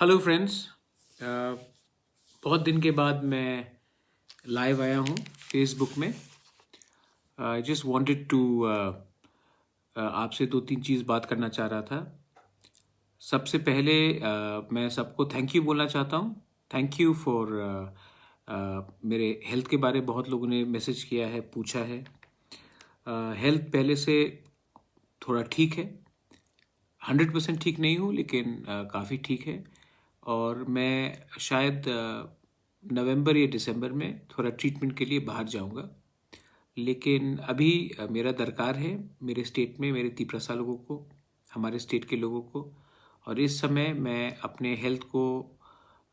Hello friends. बहुत दिन के बाद मैं लाइव आया हूँ फेसबुक में। आई जस्ट वांटेड टू आपसे दो तीन चीज़ बात करना चाह रहा था। सबसे पहले मैं सबको थैंक यू बोलना चाहता हूँ। थैंक यू फॉर मेरे हेल्थ के बारे में बहुत लोगों ने मैसेज किया है, पूछा है। हेल्थ पहले से थोड़ा ठीक है, 100% ठीक नहीं हूँ लेकिन काफ़ी ठीक है। और मैं शायद नवंबर या दिसंबर में थोड़ा ट्रीटमेंट के लिए बाहर जाऊंगा। लेकिन अभी मेरा दरकार है मेरे स्टेट में, मेरे तिप्रसा लोगों को, हमारे स्टेट के लोगों को। और इस समय मैं अपने हेल्थ को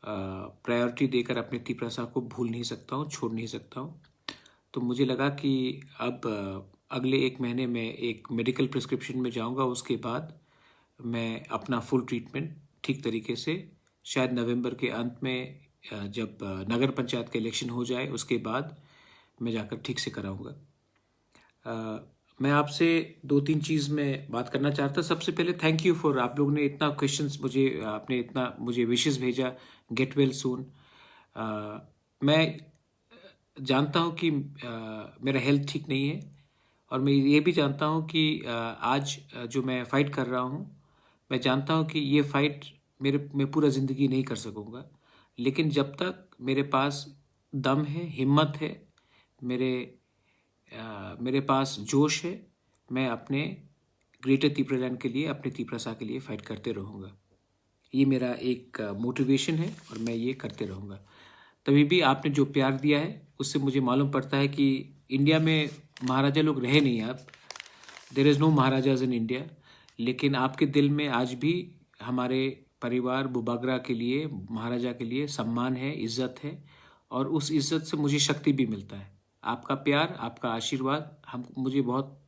प्रायोरिटी देकर अपने तिप्रसा को भूल नहीं सकता हूँ, छोड़ नहीं सकता हूँ। तो मुझे लगा कि अब अगले एक महीने में एक मेडिकल प्रिस्क्रिप्शन में जाऊंगा। उसके बाद मैं अपना फुल ट्रीटमेंट ठीक तरीके से शायद नवंबर के अंत में जब नगर पंचायत का इलेक्शन हो जाए उसके बाद मैं जाकर ठीक से कराऊंगा। मैं आपसे दो तीन चीज़ में बात करना चाहता। सबसे पहले थैंक यू फॉर, आप लोगों ने इतना क्वेश्चंस मुझे, आपने इतना मुझे विशेस भेजा, गेट वेल सून। मैं जानता हूँ कि मेरा हेल्थ ठीक नहीं है और मैं ये भी जानता हूँ कि आज जो मैं फ़ाइट कर रहा हूँ, मैं जानता हूँ कि ये फ़ाइट मैं पूरा ज़िंदगी नहीं कर सकूँगा। लेकिन जब तक मेरे पास दम है, हिम्मत है, मेरे पास जोश है, मैं अपने ग्रेटर तिप्रलैंड के लिए, अपने तिप्रसा के लिए फ़ाइट करते रहूँगा। ये मेरा एक मोटिवेशन है और मैं ये करते रहूँगा। तभी भी आपने जो प्यार दिया है उससे मुझे मालूम पड़ता है कि इंडिया में महाराजा लोग रहे नहीं अब। There is no maharajas in India. लेकिन आपके दिल में आज भी हमारे परिवार बुबागरा के लिए, महाराजा के लिए सम्मान है, इज्जत है। और उस इज्जत से मुझे शक्ति भी मिलता है। आपका प्यार, आपका आशीर्वाद मुझे बहुत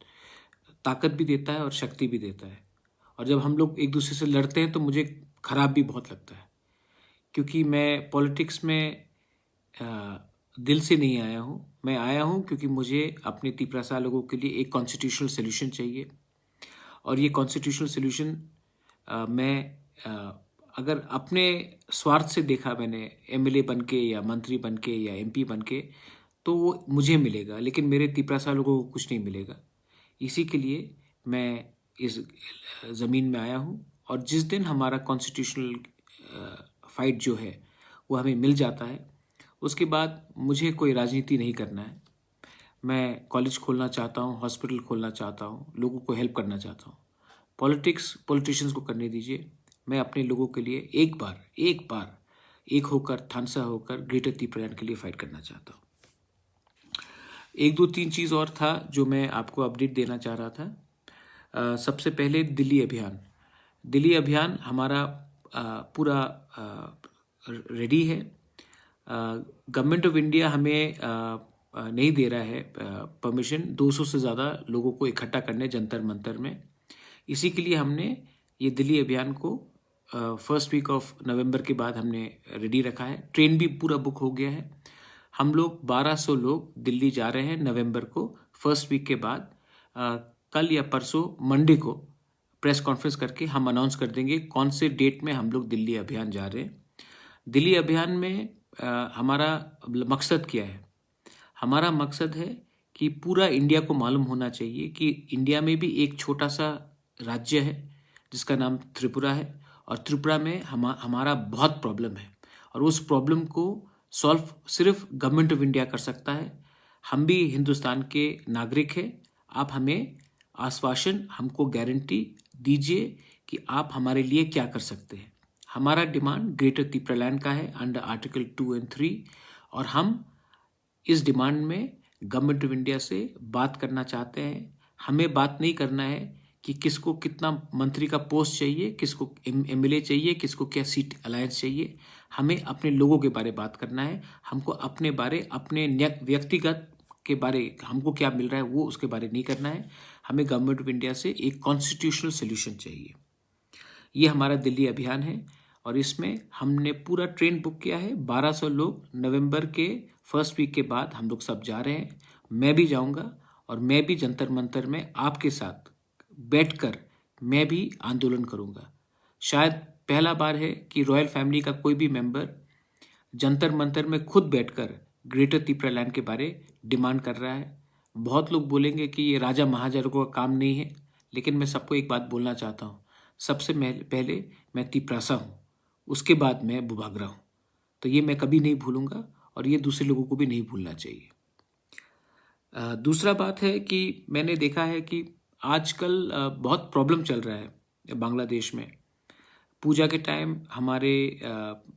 ताकत भी देता है और शक्ति भी देता है। और जब हम लोग एक दूसरे से लड़ते हैं तो मुझे खराब भी बहुत लगता है, क्योंकि मैं पॉलिटिक्स में दिल से नहीं आया हूँ। मैं आया हूँ क्योंकि मुझे अपने तिप्रसा लोगों के लिए एक कॉन्स्टिट्यूशनल सोल्यूशन चाहिए। और ये कॉन्स्टिट्यूशनल सोल्यूशन मैं अगर अपने स्वार्थ से देखा मैंने, एमएलए बन के या मंत्री बन के या एमपी बन के, तो वो मुझे मिलेगा, लेकिन मेरे तिप्रसा लोगों को कुछ नहीं मिलेगा। इसी के लिए मैं इस ज़मीन में आया हूँ। और जिस दिन हमारा कॉन्स्टिट्यूशनल फाइट जो है वो हमें मिल जाता है, उसके बाद मुझे कोई राजनीति नहीं करना है। मैं कॉलेज खोलना चाहता हूँ, हॉस्पिटल खोलना चाहता हूँ, लोगों को हेल्प करना चाहता हूँ। पॉलिटिशियंस को करने दीजिए। मैं अपने लोगों के लिए एक बार एक होकर, थानसा होकर ग्रेटर तिप्रलैंड के लिए फाइट करना चाहता हूँ। एक दो तीन चीज़ और था जो मैं आपको अपडेट देना चाह रहा था। सबसे पहले दिल्ली अभियान हमारा पूरा रेडी है। गवर्नमेंट ऑफ इंडिया हमें नहीं दे रहा है परमिशन 200 से ज़्यादा लोगों को इकट्ठा करने जंतर मंतर में। इसी के लिए हमने ये दिल्ली अभियान को फर्स्ट वीक ऑफ नवंबर के बाद हमने रेडी रखा है। ट्रेन भी पूरा बुक हो गया है। हम लोग 1200 लोग दिल्ली जा रहे हैं नवंबर को, फर्स्ट वीक के बाद। कल या परसों मंडे को प्रेस कॉन्फ्रेंस करके हम अनाउंस कर देंगे कौन से डेट में हम लोग दिल्ली अभियान जा रहे हैं। दिल्ली अभियान में हमारा मकसद क्या है? हमारा मकसद है कि पूरा इंडिया को मालूम होना चाहिए कि इंडिया में भी एक छोटा सा राज्य है जिसका नाम त्रिपुरा है। और त्रिपुरा में हमारा बहुत प्रॉब्लम है और उस प्रॉब्लम को सॉल्व सिर्फ गवर्नमेंट ऑफ इंडिया कर सकता है। हम भी हिंदुस्तान के नागरिक हैं। आप हमें आश्वासन, हमको गारंटी दीजिए कि आप हमारे लिए क्या कर सकते हैं। हमारा डिमांड ग्रेटर तिप्रलैंड का है अंडर आर्टिकल 2 और 3। और हम इस डिमांड में गवर्नमेंट ऑफ इंडिया से बात करना चाहते हैं। हमें बात नहीं करना है कि किसको कितना मंत्री का पोस्ट चाहिए, किसको एमएलए चाहिए, किसको क्या सीट अलायंस चाहिए। हमें अपने लोगों के बारे बात करना है। हमको अपने बारे, अपने व्यक्तिगत के बारे, हमको क्या मिल रहा है वो उसके बारे नहीं करना है। हमें गवर्नमेंट ऑफ इंडिया से एक कॉन्स्टिट्यूशनल सोल्यूशन चाहिए। ये हमारा दिल्ली अभियान है और इसमें हमने पूरा ट्रेन बुक किया है। 1200 लोग नवंबर के फर्स्ट वीक के बाद हम लोग सब जा रहे हैं। मैं भी जाऊंगा और मैं भी जंतर मंतर में आपके साथ बैठकर मैं भी आंदोलन करूंगा। शायद पहला बार है कि रॉयल फैमिली का कोई भी मेंबर जंतर मंतर में खुद बैठकर ग्रेटर त्रिपुरा के बारे डिमांड कर रहा है। बहुत लोग बोलेंगे कि ये राजा महाराजाओं का काम नहीं है, लेकिन मैं सबको एक बात बोलना चाहता हूँ, सबसे पहले मैं त्रिप्रासा हूँ, उसके बाद मैं बुबागरा हूँ। तो ये मैं कभी नहीं भूलूंगा और ये दूसरे लोगों को भी नहीं भूलना चाहिए। दूसरा बात है कि मैंने देखा है कि आजकल बहुत प्रॉब्लम चल रहा है बांग्लादेश में। पूजा के टाइम हमारे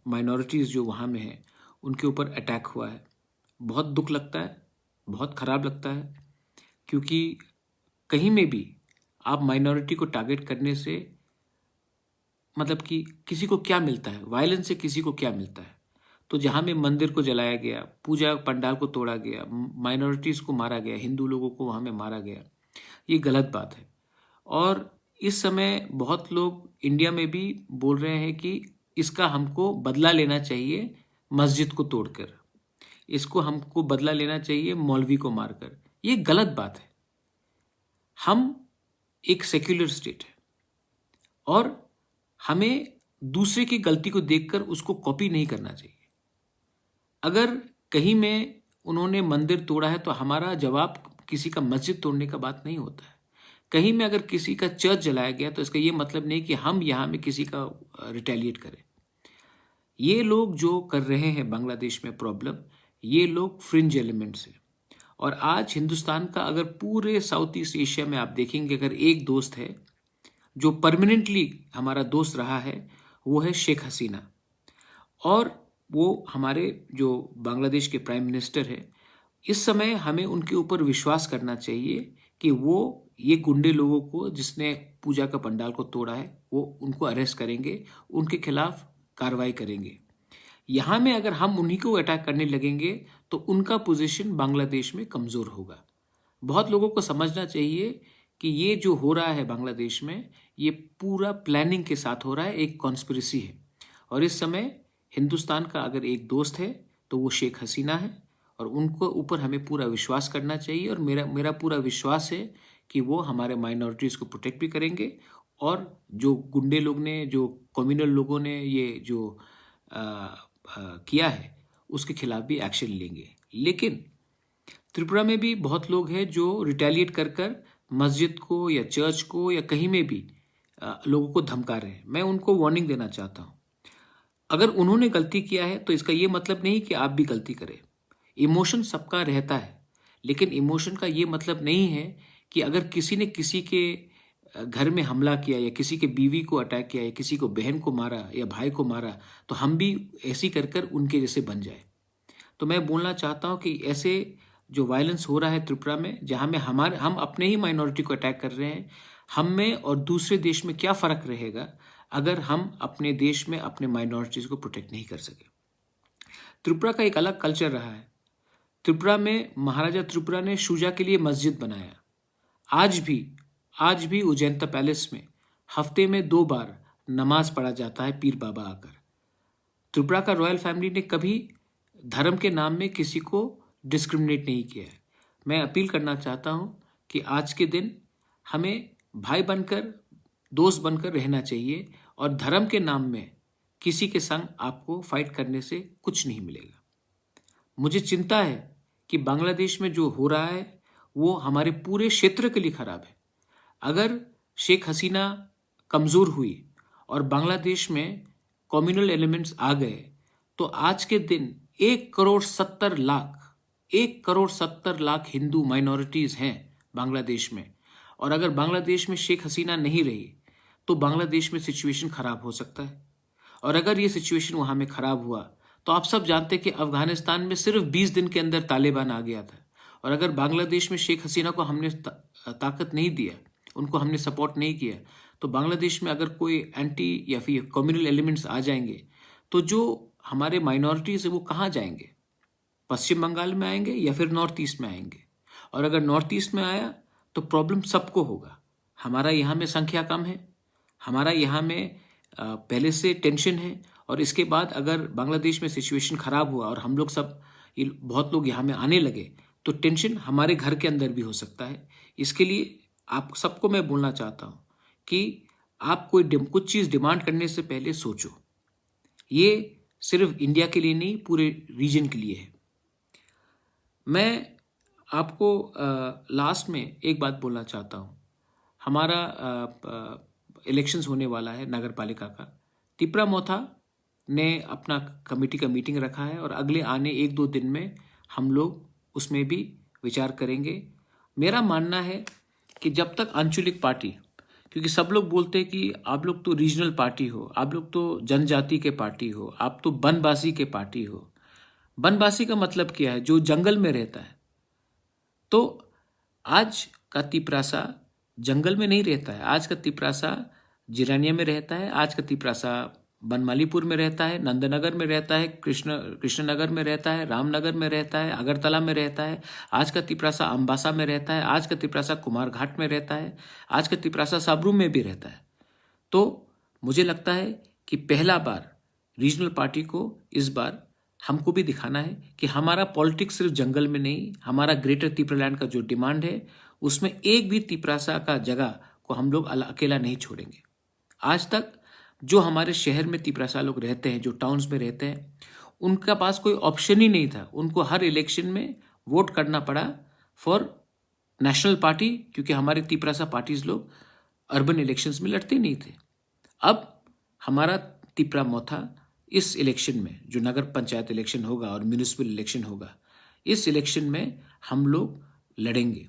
माइनॉरिटीज़ जो वहाँ में हैं उनके ऊपर अटैक हुआ है। बहुत दुख लगता है, बहुत ख़राब लगता है, क्योंकि कहीं में भी आप माइनॉरिटी को टारगेट करने से मतलब कि किसी को क्या मिलता है, वायलेंस से किसी को क्या मिलता है। तो जहाँ में मंदिर को जलाया गया, पूजा पंडाल को तोड़ा गया, माइनॉरिटीज़ को मारा गया, हिंदू लोगों को वहाँ में मारा गया, ये गलत बात है। और इस समय बहुत लोग इंडिया में भी बोल रहे हैं कि इसका हमको बदला लेना चाहिए मस्जिद को तोड़कर, इसको हमको बदला लेना चाहिए मौलवी को मारकर। ये गलत बात है। हम एक सेक्युलर स्टेट है और हमें दूसरे की गलती को देखकर उसको कॉपी नहीं करना चाहिए। अगर कहीं में उन्होंने मंदिर तोड़ा है तो हमारा जवाब किसी का मस्जिद तोड़ने का बात नहीं होता है। कहीं में अगर किसी का चर्च जलाया गया तो इसका ये मतलब नहीं कि हम यहाँ में किसी का रिटेलिएट करें। ये लोग जो कर रहे हैं बांग्लादेश में प्रॉब्लम, ये लोग फ्रिंज एलिमेंट्स हैं। और आज हिंदुस्तान का अगर पूरे साउथ ईस्ट एशिया में आप देखेंगे, अगर एक दोस्त है जो परमानेंटली हमारा दोस्त रहा है, वो है शेख हसीना। और वो हमारे जो बांग्लादेश के प्राइम मिनिस्टर है, इस समय हमें उनके ऊपर विश्वास करना चाहिए कि वो ये गुंडे लोगों को जिसने पूजा का पंडाल को तोड़ा है वो उनको अरेस्ट करेंगे, उनके खिलाफ कार्रवाई करेंगे। यहाँ में अगर हम उन्हीं को अटैक करने लगेंगे तो उनका पोजीशन बांग्लादेश में कमज़ोर होगा। बहुत लोगों को समझना चाहिए कि ये जो हो रहा है बांग्लादेश में, ये पूरा प्लानिंग के साथ हो रहा है, एक कॉन्स्पिरेसी है। और इस समय हिंदुस्तान का अगर एक दोस्त है तो वो शेख हसीना है और उनको ऊपर हमें पूरा विश्वास करना चाहिए। और मेरा पूरा विश्वास है कि वो हमारे माइनॉरिटीज़ को प्रोटेक्ट भी करेंगे और जो गुंडे लोग ने, जो कम्युनल लोगों ने ये जो किया है उसके खिलाफ भी एक्शन लेंगे। लेकिन त्रिपुरा में भी बहुत लोग हैं जो रिटेलिएट कर कर मस्जिद को या चर्च को या कहीं में भी लोगों को धमका रहे हैं। मैं उनको वार्निंग देना चाहता हूँ, अगर उन्होंने गलती किया है तो इसका ये मतलब नहीं कि आप भी गलती करें। इमोशन सबका रहता है, लेकिन इमोशन का ये मतलब नहीं है कि अगर किसी ने किसी के घर में हमला किया या किसी के बीवी को अटैक किया या किसी को बहन को मारा या भाई को मारा तो हम भी ऐसी कर कर उनके जैसे बन जाए। तो मैं बोलना चाहता हूँ कि ऐसे जो वायलेंस हो रहा है त्रिपुरा में, जहाँ में हम अपने ही माइनॉरिटी को अटैक कर रहे हैं, हम में और दूसरे देश में क्या फ़र्क रहेगा अगर हम अपने देश में अपने माइनॉरिटीज़ को प्रोटेक्ट नहीं कर सके। त्रिपुरा का एक अलग कल्चर रहा है। त्रिपुरा में महाराजा त्रिपुरा ने शुजा के लिए मस्जिद बनाया। आज भी उज्जैनता पैलेस में हफ्ते में 2 बार नमाज पढ़ा जाता है पीर बाबा आकर। त्रिपुरा का रॉयल फैमिली ने कभी धर्म के नाम में किसी को डिस्क्रिमिनेट नहीं किया है। मैं अपील करना चाहता हूँ कि आज के दिन हमें भाई बनकर, दोस्त बनकर रहना चाहिए और धर्म के नाम में किसी के संग आपको फाइट करने से कुछ नहीं मिलेगा। मुझे चिंता है कि बांग्लादेश में जो हो रहा है वो हमारे पूरे क्षेत्र के लिए खराब है। अगर शेख हसीना कमज़ोर हुई और बांग्लादेश में कम्युनल एलिमेंट्स आ गए तो आज के दिन 1 करोड़ 70 लाख हिंदू माइनॉरिटीज़ हैं बांग्लादेश में। और अगर बांग्लादेश में शेख हसीना नहीं रही तो बांग्लादेश में सिचुएशन ख़राब हो सकता है। और अगर ये सिचुएशन वहाँ में ख़राब हुआ तो आप सब जानते हैं कि अफ़गानिस्तान में सिर्फ 20 दिन के अंदर तालिबान आ गया था। और अगर बांग्लादेश में शेख हसीना को हमने ताकत नहीं दिया, उनको हमने सपोर्ट नहीं किया, तो बांग्लादेश में अगर कोई एंटी या फिर कम्युनल एलिमेंट्स आ जाएंगे तो जो हमारे माइनॉरिटीज़ है वो कहाँ जाएंगे? पश्चिम बंगाल में आएंगे या फिर नॉर्थ ईस्ट में आएंगे। और अगर नॉर्थ ईस्ट में आया तो प्रॉब्लम सबको होगा। हमारा यहाँ में संख्या कम है, हमारा यहाँ में पहले से टेंशन है, और इसके बाद अगर बांग्लादेश में सिचुएशन ख़राब हुआ और हम लोग सब बहुत लोग यहाँ में आने लगे तो टेंशन हमारे घर के अंदर भी हो सकता है। इसके लिए आप सबको मैं बोलना चाहता हूँ कि आप कुछ चीज़ डिमांड करने से पहले सोचो। ये सिर्फ इंडिया के लिए नहीं, पूरे रीजन के लिए है। मैं आपको लास्ट में एक बात बोलना चाहता हूँ। हमारा इलेक्शंस होने वाला है नगर पालिका का। तिपरा मोथा ने अपना कमेटी का मीटिंग रखा है और अगले आने 1-2 दिन में हम लोग उसमें भी विचार करेंगे। मेरा मानना है कि जब तक आंचलिक पार्टी, क्योंकि सब लोग बोलते हैं कि आप लोग तो रीजनल पार्टी हो, आप लोग तो जनजाति के पार्टी हो, आप तो बनवासी के पार्टी हो। बनवासी का मतलब क्या है? जो जंगल में रहता है। तो आज का तिपरासा जंगल में नहीं रहता है। आज का तिपरासा जिरानिया में रहता है। आज का तिपरासा बनमालीपुर में रहता है, नंदनगर में रहता है, कृष्णनगर में रहता है, रामनगर में रहता है, अगरतला में रहता है। आज का तिपरासा अम्बासा में रहता है। आज का तिपरासा कुमारघाट में रहता है। आज का तिपरासा साबरू में भी रहता है। तो मुझे लगता है कि पहला बार रीजनल पार्टी को इस बार हमको भी दिखाना है कि हमारा पॉलिटिक्स सिर्फ जंगल में नहीं, हमारा ग्रेटर तिपरालैंड का जो डिमांड है उसमें एक भी तिपरासा का जगह को हम लोग अकेला नहीं छोड़ेंगे। आज तक जो हमारे शहर में तिपरासा लोग रहते हैं, जो टाउन्स में रहते हैं, उनका पास कोई ऑप्शन ही नहीं था। उनको हर इलेक्शन में वोट करना पड़ा फॉर नेशनल पार्टी, क्योंकि हमारे तिपरासा पार्टीज लोग अर्बन इलेक्शंस में लड़ते नहीं थे। अब हमारा तिपरा मोथा इस इलेक्शन में, जो नगर पंचायत इलेक्शन होगा और म्यूनिसिपल इलेक्शन होगा, इस इलेक्शन में हम लोग लड़ेंगे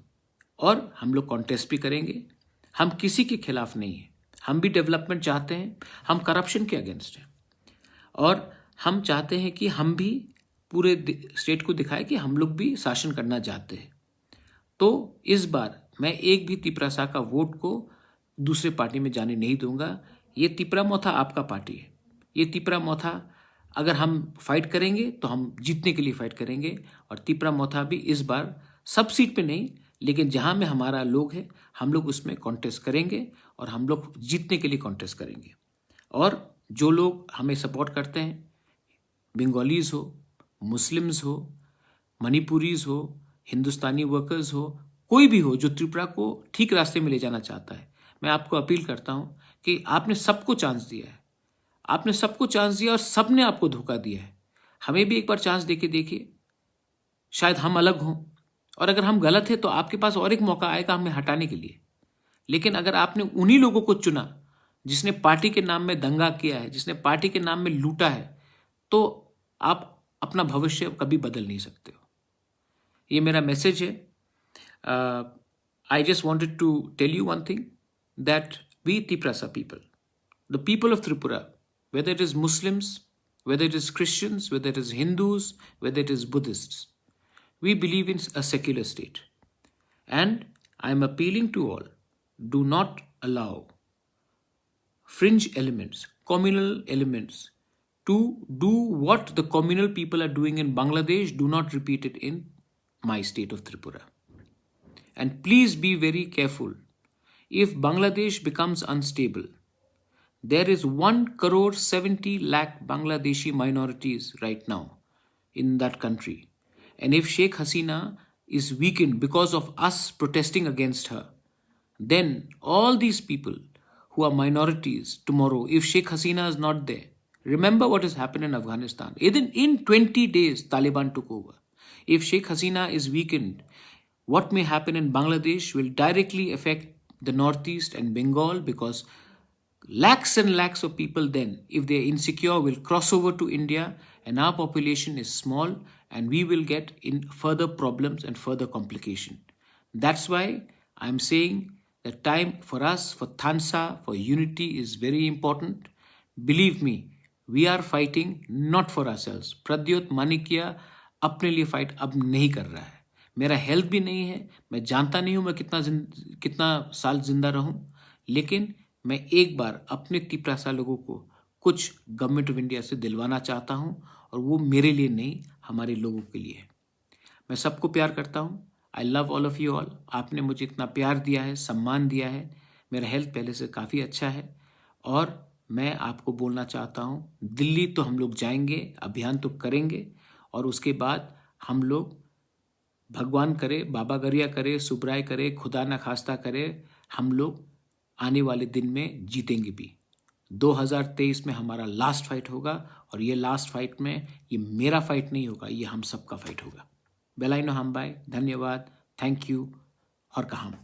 और हम लोग कॉन्टेस्ट भी करेंगे। हम किसी के खिलाफ नहीं हैं। हम भी डेवलपमेंट चाहते हैं। हम करप्शन के अगेंस्ट हैं और हम चाहते हैं कि हम भी पूरे स्टेट को दिखाएं कि हम लोग भी शासन करना चाहते हैं। तो इस बार मैं एक भी तिपरासा का वोट को दूसरे पार्टी में जाने नहीं दूंगा। ये तिपरा मोथा आपका पार्टी है। ये तिपरा मोथा अगर हम फाइट करेंगे तो हम जीतने के लिए फाइट करेंगे और तिपरा मोथा भी इस बार सब सीट पे नहीं, लेकिन जहां में हमारा लोग है हम लोग उसमें कॉन्टेस्ट करेंगे और हम लोग जीतने के लिए कॉन्टेस्ट करेंगे। और जो लोग हमें सपोर्ट करते हैं, बंगालीज हो, मुस्लिम्स हो, मणिपुरीज हो, हिंदुस्तानी वर्कर्स हो, कोई भी हो जो त्रिपुरा को ठीक रास्ते में ले जाना चाहता है, मैं आपको अपील करता हूं कि आपने सबको चांस दिया है। आपने सबको चांस दिया और सबने आपको धोखा दिया है। हमें भी एक बार चांस देके देखिए, शायद हम अलग हों और अगर हम गलत है तो आपके पास और एक मौका आएगा हमें हटाने के लिए। लेकिन अगर आपने उन्हीं लोगों को चुना जिसने पार्टी के नाम में दंगा किया है, जिसने पार्टी के नाम में लूटा है, तो आप अपना भविष्य कभी बदल नहीं सकते हो। ये मेरा मैसेज है। I just wanted to tell you one thing, that we Tiprasa people, the people of Tripura, whether it is Muslims, whether it is Christians, whether it is Hindus, whether it is Buddhists, we believe in a secular state. And I am appealing to all, do not allow fringe elements, communal elements, to do what the communal people are doing in Bangladesh. Do not repeat it in my state of Tripura. And please be very careful. If Bangladesh becomes unstable, there is 1,70,00,000 Bangladeshi minorities right now in that country. And if Sheikh Hasina is weakened because of us protesting against her, then all these people who are minorities tomorrow, if Sheikh Hasina is not there, remember what has happened in Afghanistan. Even in 20 days, Taliban took over. If Sheikh Hasina is weakened, what may happen in Bangladesh will directly affect the Northeast and Bengal, because lakhs and lakhs of people then, if they are insecure, will cross over to India, and our population is small and we will get in further problems and further complication. That's why I'm saying the time for us, for Thansa, for unity is very important. Believe me, we are fighting not for ourselves. Pradyot Manikya अपने लिए fight अब नहीं कर रहा है। मेरा health भी नहीं है, मैं जानता नहीं हूं मैं कितना साल जिंदा रहूं, लेकिन मैं एक बार अपने तिपरासा लोगों को कुछ गवर्नमेंट ऑफ इंडिया से दिलवाना चाहता हूं, और वो मेरे लिए नहीं, हमारे लोगों के लिए है। मैं सबको प्यार करता हूं। I love all of you all. आपने मुझे इतना प्यार दिया है, सम्मान दिया है। मेरा हेल्थ पहले से काफ़ी अच्छा है और मैं आपको बोलना चाहता हूं, दिल्ली तो हम लोग जाएंगे, अभियान तो करेंगे, और उसके बाद हम लोग भगवान करे, बाबा गरिया करे, सुब्राय करे, खुदा ना खास्ता करे, हम लोग आने वाले दिन में जीतेंगे भी। 2023 में हमारा लास्ट फाइट होगा और ये लास्ट फाइट में ये मेरा फाइट नहीं होगा, ये हम सबका फाइट होगा। बेलाइनो हम बाय, धन्यवाद, थैंक यू और कहाम।